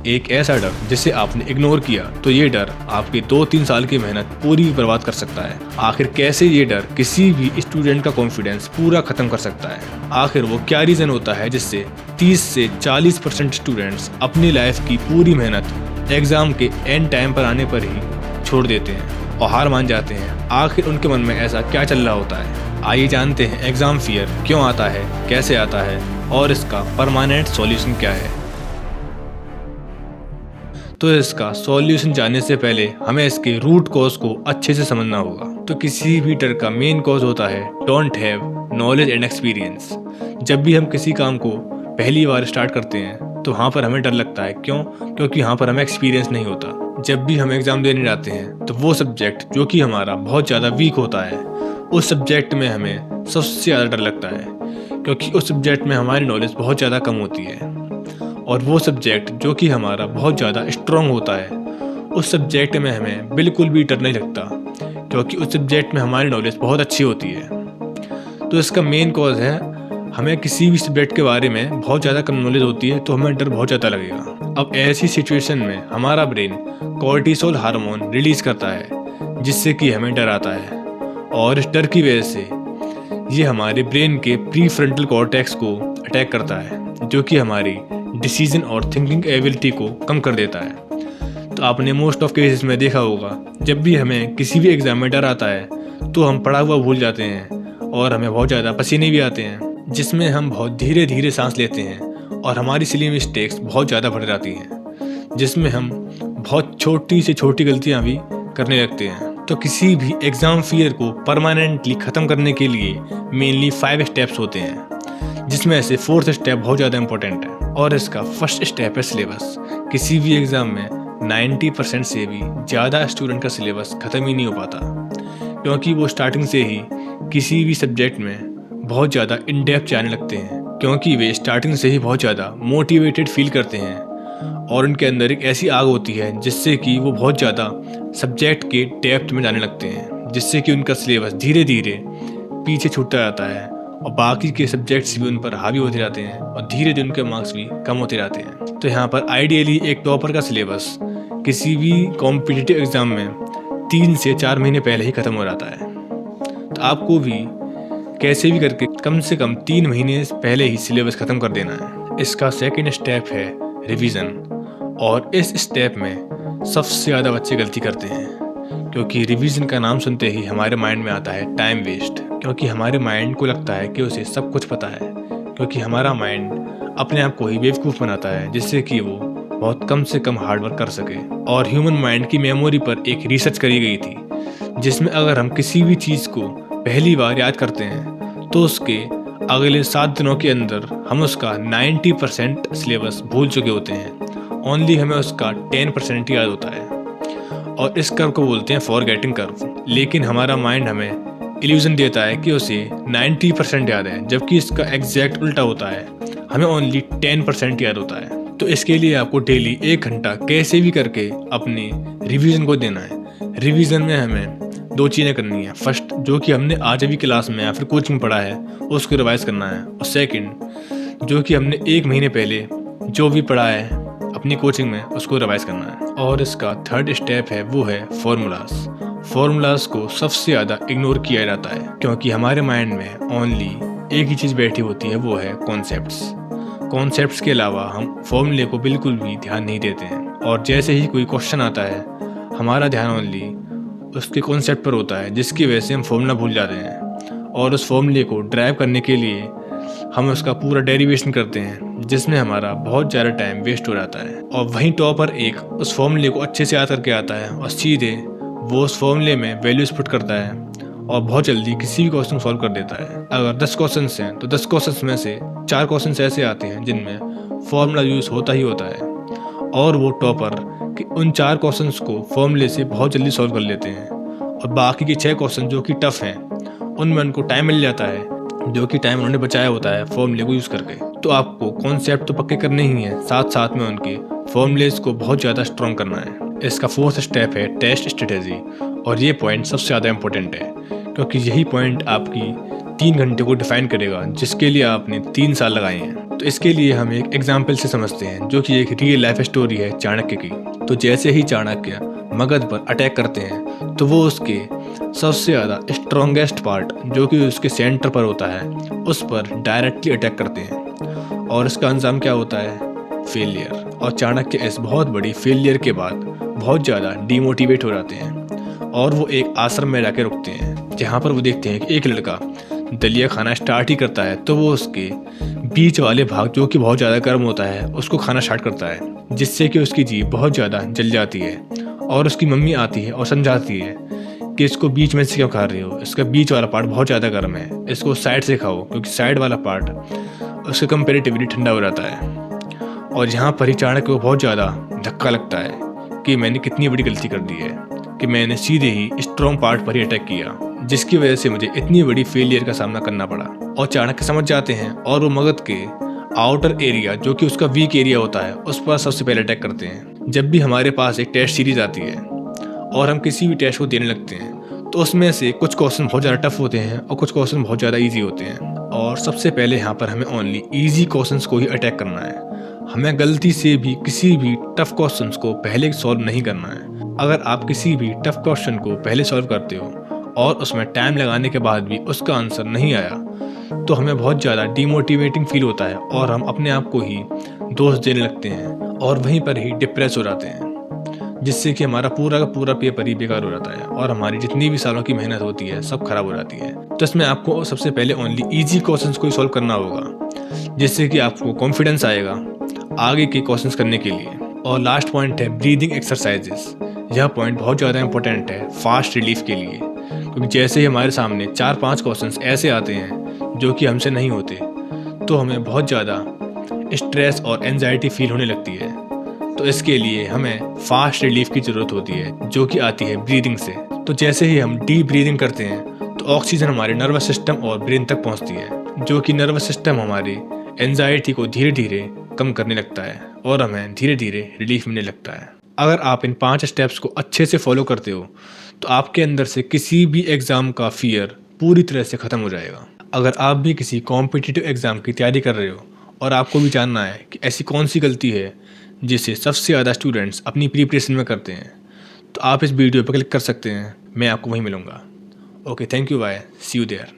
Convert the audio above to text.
एक ऐसा डर जिसे आपने इग्नोर किया तो ये डर आपके 2-3 साल की मेहनत पूरी बर्बाद कर सकता है। आखिर कैसे ये डर किसी भी स्टूडेंट का कॉन्फिडेंस पूरा खत्म कर सकता है? आखिर वो क्या रीजन होता है जिससे 30 से 40% स्टूडेंट्स अपनी लाइफ की पूरी मेहनत एग्जाम के एंड टाइम पर आने पर ही छोड़ देते हैं और हार मान जाते हैं? आखिर उनके मन में ऐसा क्या चल रहा होता है? आइए जानते हैं एग्जाम फियर क्यों आता है, कैसे आता है और इसका परमानेंट सॉल्यूशन क्या है। तो इसका सॉल्यूशन जानने से पहले हमें इसके रूट कॉज को अच्छे से समझना होगा। तो किसी भी डर का मेन कॉज होता है don't have knowledge and experience. जब भी हम किसी काम को पहली बार स्टार्ट करते हैं तो वहाँ पर हमें डर लगता है। क्यों? क्योंकि यहाँ पर हमें एक्सपीरियंस नहीं होता। जब भी हम एग्जाम देने जाते हैं तो वो सब्जेक्ट जो कि हमारा बहुत ज़्यादा वीक होता है उस सब्जेक्ट में हमें सबसे ज़्यादा डर लगता है, क्योंकि उस सब्जेक्ट में हमारी नॉलेज बहुत ज़्यादा कम होती है। और वो सब्जेक्ट जो कि हमारा बहुत ज़्यादा स्ट्रॉन्ग होता है उस सब्जेक्ट में हमें बिल्कुल भी डर नहीं लगता, क्योंकि उस सब्जेक्ट में हमारी नॉलेज बहुत अच्छी होती है। तो इसका मेन कॉज है हमें किसी भी सब्जेक्ट के बारे में बहुत ज़्यादा कम नॉलेज होती है तो हमें डर बहुत ज़्यादा लगेगा। अब ऐसी सिचुएशन में हमारा ब्रेन कॉर्टिसोल हार्मोन रिलीज करता है जिससे कि हमें डर आता है, और इस डर की वजह से ये हमारे ब्रेन के प्रीफ्रंटल कॉर्टेक्स को अटैक करता है जो कि हमारी डिसीजन और थिंकिंग एबिलिटी को कम कर देता है। तो आपने मोस्ट ऑफ केसेस में देखा होगा जब भी हमें किसी भी एग्जाम में डर आता है तो हम पढ़ा हुआ भूल जाते हैं और हमें बहुत ज़्यादा पसीने भी आते हैं, जिसमें हम बहुत धीरे धीरे सांस लेते हैं और हमारी सिली मिस्टेक्स बहुत ज़्यादा बढ़ जाती हैं, जिसमें हम बहुत छोटी से छोटी गलतियाँ भी करने लगते हैं। तो किसी भी एग्ज़ाम फियर को परमानेंटली ख़त्म करने के लिए मेनली 5 स्टेप्स होते हैं, जिसमें से 4th स्टेप बहुत ज़्यादा इंपॉर्टेंट है। और इसका फर्स्ट स्टेप है सिलेबस। किसी भी एग्ज़ाम में 90% से भी ज़्यादा स्टूडेंट का सिलेबस ख़त्म ही नहीं हो पाता, क्योंकि वो स्टार्टिंग से ही किसी भी सब्जेक्ट में बहुत ज़्यादा इन डेप्थ जाने लगते हैं, क्योंकि वे स्टार्टिंग से ही बहुत ज़्यादा मोटिवेटेड फील करते हैं और उनके अंदर एक ऐसी आग होती है जिससे कि वो बहुत ज़्यादा सब्जेक्ट के डेप्थ में जाने लगते हैं, जिससे कि उनका सिलेबस धीरे धीरे पीछे छूटता जाता है और बाकी के सब्जेक्ट्स भी उन पर हावी होते जाते हैं और धीरे धीरे उनके मार्क्स भी कम होते जाते हैं। तो यहाँ पर आइडियली एक टॉपर का सिलेबस किसी भी कॉम्पिटिटिव एग्ज़ाम में 3 से 4 महीने पहले ही ख़त्म हो जाता है। तो आपको भी कैसे भी करके कम से कम 3 महीने पहले ही सिलेबस ख़त्म कर देना है। इसका सेकेंड स्टेप है रिवीजन, और इस स्टेप में सबसे ज़्यादा बच्चे गलती करते हैं, क्योंकि रिवीजन का नाम सुनते ही हमारे माइंड में आता है टाइम वेस्ट। क्योंकि हमारे माइंड को लगता है कि उसे सब कुछ पता है, क्योंकि हमारा माइंड अपने आप को ही बेवकूफ़ बनाता है जिससे कि वो बहुत कम से कम हार्डवर्क कर सके। और ह्यूमन माइंड की मेमोरी पर एक रिसर्च करी गई थी, जिसमें अगर हम किसी भी चीज़ को पहली बार याद करते हैं तो उसके अगले 7 दिनों के अंदर हम उसका 90% सिलेबस भूल चुके होते हैं। ओनली हमें उसका 10% याद होता है, और इस कर्व को बोलते हैं फॉरगेटिंग कर्व। लेकिन हमारा माइंड हमें इल्यूजन देता है कि उसे 90% याद है, जबकि इसका एग्जैक्ट उल्टा होता है, हमें ओनली 10% याद होता है। तो इसके लिए आपको डेली 1 घंटा कैसे भी करके अपने रिवीजन को देना है। रिवीजन में हमें 2 चीज़ें करनी है। फर्स्ट, जो कि हमने आज अभी क्लास में या फिर कोचिंग पढ़ा है उसको रिवाइज करना है, और सेकंड, जो कि हमने 1 महीने पहले जो भी पढ़ा है अपनी कोचिंग में उसको रिवाइज करना है। और इसका थर्ड स्टेप है वो है फॉर्मूलाज को सबसे ज़्यादा इग्नोर किया जाता है, क्योंकि हमारे माइंड में ओनली एक ही चीज़ बैठी होती है, वो है कॉन्सेप्ट्स के अलावा हम फॉर्मूले को बिल्कुल भी ध्यान नहीं देते हैं। और जैसे ही कोई क्वेश्चन आता है हमारा ध्यान ओनली उसके कॉन्सेप्ट पर होता है, जिसकी वजह से हम फॉर्मूला भूल जाते हैं, और उस फॉर्मूले को ड्राइव करने के लिए हम उसका पूरा डेरिवेशन करते हैं, जिसमें हमारा बहुत ज़्यादा टाइम वेस्ट हो जाता है। और वहीं टॉपर एक उस फॉर्मूले को अच्छे से याद करके आता है और सीधे वो उस फॉर्मूले में वैल्यूज पुट करता है और बहुत जल्दी किसी भी क्वेश्चन सॉल्व कर देता है। अगर 10 क्वेश्चन हैं तो 10 क्वेश्चन में से 4 क्वेश्चन ऐसे आते हैं जिनमें फॉर्मूला यूज़ होता ही होता है, और वो टॉपर उन 4 क्वेश्चन को फॉर्मूले से बहुत जल्दी सॉल्व कर लेते हैं। और बाकी के 6 क्वेश्चन जो कि टफ हैं उनमें उनको टाइम मिल जाता है, जो कि टाइम उन्होंने बचाया होता है फॉर्मूले को यूज़ करके। तो आपको कॉन्सेप्ट तो पक्के करने ही हैं, साथ साथ में उनके फॉर्मूलेज को बहुत ज़्यादा स्ट्रॉन्ग करना है। इसका 4th स्टेप है टेस्ट स्ट्रेटेजी, और ये पॉइंट सबसे ज़्यादा इम्पोर्टेंट है, क्योंकि यही पॉइंट आपकी 3 घंटे को डिफाइन करेगा जिसके लिए आपने 3 साल लगाए हैं। तो इसके लिए हम एक एग्जाम्पल से समझते हैं जो कि एक रियल लाइफ स्टोरी है चाणक्य की। तो जैसे ही चाणक्य मगध पर अटैक करते हैं तो वो उसके सबसे ज़्यादा स्ट्रॉन्गेस्ट पार्ट जो कि उसके सेंटर पर होता है उस पर डायरेक्टली अटैक करते हैं और इसका अंजाम क्या होता है? फेलियर। और चाणक्य इस बहुत बड़ी फेलियर के बाद बहुत ज़्यादा डीमोटिवेट हो जाते हैं और वो एक आश्रम में जाके रुकते हैं जहाँ पर वो देखते हैं कि एक लड़का दलिया खाना स्टार्ट ही करता है। तो वो उसके बीच वाले भाग जो कि बहुत ज़्यादा गर्म होता है उसको खाना स्टार्ट करता है जिससे कि उसकी जीभ बहुत ज़्यादा जल जाती है और उसकी मम्मी आती है और समझाती है कि इसको बीच में से क्यों खा रही हो, इसका बीच वाला पार्ट बहुत ज़्यादा गर्म है, इसको साइड से खाओ क्योंकि साइड वाला पार्ट उसके कंपेरेटिवली ठंडा हो जाता है। और यहाँ पर ही चाणक्य को बहुत ज़्यादा धक्का लगता है कि मैंने कितनी बड़ी गलती कर दी है कि मैंने सीधे ही स्ट्रॉन्ग पार्ट पर ही अटैक किया जिसकी वजह से मुझे इतनी बड़ी फेलियर का सामना करना पड़ा। और चाणक्य समझ जाते हैं और वो मगध के आउटर एरिया जो कि उसका वीक एरिया होता है उस पर सबसे पहले अटैक करते हैं। जब भी हमारे पास एक टेस्ट सीरीज आती है और हम किसी भी टेस्ट को देने लगते हैं तो उसमें से कुछ क्वेश्चन बहुत ज़्यादा टफ होते हैं और कुछ क्वेश्चन बहुत ज़्यादा ईजी होते हैं। और सबसे पहले यहाँ पर हमें ओनली ईजी क्वेश्चंस को ही अटैक करना है। हमें गलती से भी किसी भी टफ क्वेश्चंस को पहले सॉल्व नहीं करना है। अगर आप किसी भी टफ क्वेश्चन को पहले सॉल्व करते हो और उसमें टाइम लगाने के बाद भी उसका आंसर नहीं आया तो हमें बहुत ज़्यादा डीमोटिवेटिंग फील होता है और हम अपने आप को ही दोष देने लगते हैं और वहीं पर ही डिप्रेस हो जाते हैं जिससे कि हमारा पूरा का पूरा पेपर ही बेकार हो जाता है और हमारी जितनी भी सालों की मेहनत होती है सब खराब हो जाती है। तो इसमें आपको सबसे पहले ओनली ईजी क्वेश्चंस को ही सॉल्व करना होगा जिससे कि आपको कॉन्फिडेंस आएगा आगे के क्वेश्चंस करने के लिए। और लास्ट पॉइंट है ब्रीदिंग एक्सरसाइजेस। यह पॉइंट बहुत ज़्यादा इंपॉर्टेंट है फास्ट रिलीफ के लिए क्योंकि जैसे ही हमारे सामने 4-5 क्वेश्चंस ऐसे आते हैं जो कि हमसे नहीं होते तो हमें बहुत ज़्यादा स्ट्रेस और एंजाइटी फील होने लगती है। तो इसके लिए हमें फास्ट रिलीफ की ज़रूरत होती है जो कि आती है ब्रीदिंग से। तो जैसे ही हम डीप ब्रीदिंग करते हैं तो ऑक्सीजन हमारे नर्वस सिस्टम और ब्रेन तक पहुंचती है जो कि नर्वस सिस्टम हमारी एंजाइटी को धीरे धीरे कम करने लगता है और हमें धीरे धीरे रिलीफ मिलने लगता है। अगर आप इन 5 स्टेप्स को अच्छे से फॉलो करते हो तो आपके अंदर से किसी भी एग्ज़ाम का फियर पूरी तरह से ख़त्म हो जाएगा। अगर आप भी किसी कॉम्पिटिटिव एग्ज़ाम की तैयारी कर रहे हो और आपको भी जानना है कि ऐसी कौन सी गलती है जिसे सबसे ज़्यादा स्टूडेंट्स अपनी प्रिपरेशन में करते हैं तो आप इस वीडियो पर क्लिक कर सकते हैं। मैं आपको वहीं मिलूँगा। Okay, thank you, bye, see you there.